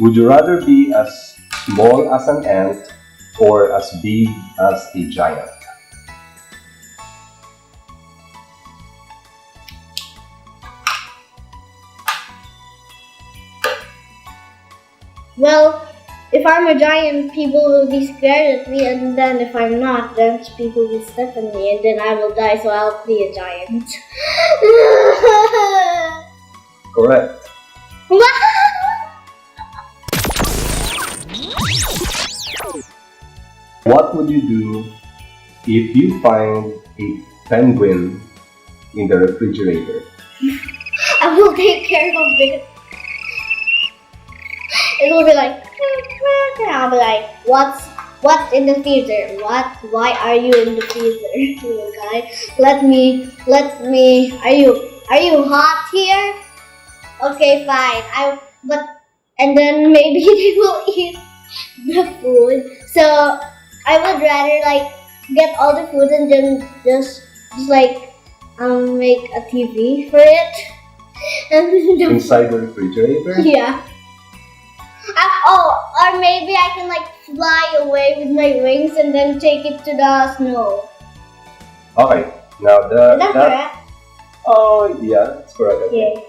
Would you rather be as small as an ant or as big as a giant? Well, if I'm a giant, people will be scared at me, and then if I'm not, then people will step on me, and then I will die, so I'll be a giant. Correct. What would you do if you find a penguin in the refrigerator? I will take care of it. It will be like, I'll be like, what's in the freezer? Why are you in the freezer? Little guy, let me, are you hot here? Okay, fine. And then maybe they will eat the food. So I would rather like get all the food and then just like make a TV for it. And Inside the refrigerator? yeah. Or maybe I can like fly away with my wings and then take it to the snow. Okay, now Is that correct? Oh, yeah, that's correct. Okay. Yeah.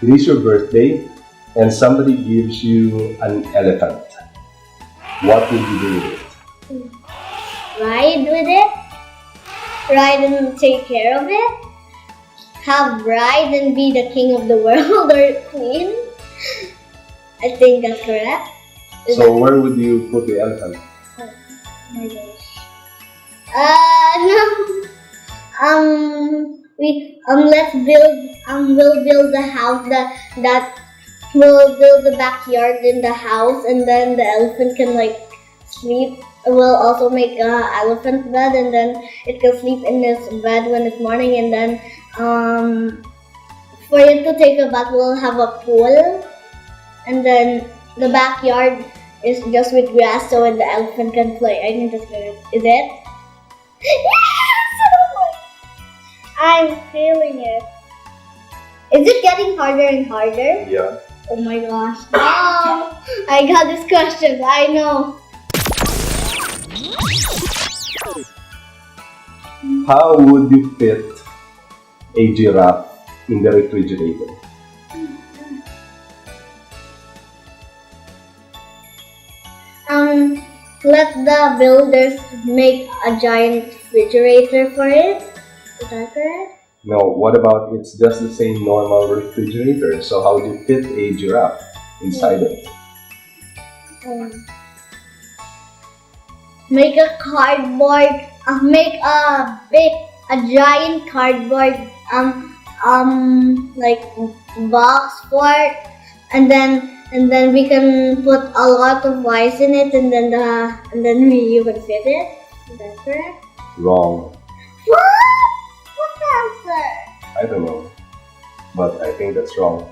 It is your birthday and somebody gives you an elephant. What would you do with it? Ride with it? Ride and take care of it? Have ride and be the king of the world or queen? I think that's correct. So where would you put the elephant? Oh my gosh. No. We'll build a house that will build the backyard in the house, and then the elephant can like sleep. We'll also make a elephant bed, and then it can sleep in this bed when it's morning, and then for it to take a bath, we'll have a pool, and then the backyard is just with grass, so the elephant can play. I think that's good. Is it? Yes! I'm feeling it. Is it getting harder and harder? Yeah. Oh my gosh. Oh, I got this question. I know. How would you fit a giraffe in the refrigerator? Let the builders make a giant refrigerator for it. Is that correct? No, what about it's just the same normal refrigerator? So how would you fit a giraffe inside it? Make a cardboard. Make a giant cardboard like box for it, and then we can put a lot of rice in it, and then you can fit it. Is that correct? Wrong. What? What's the answer? I don't know. But I think that's wrong.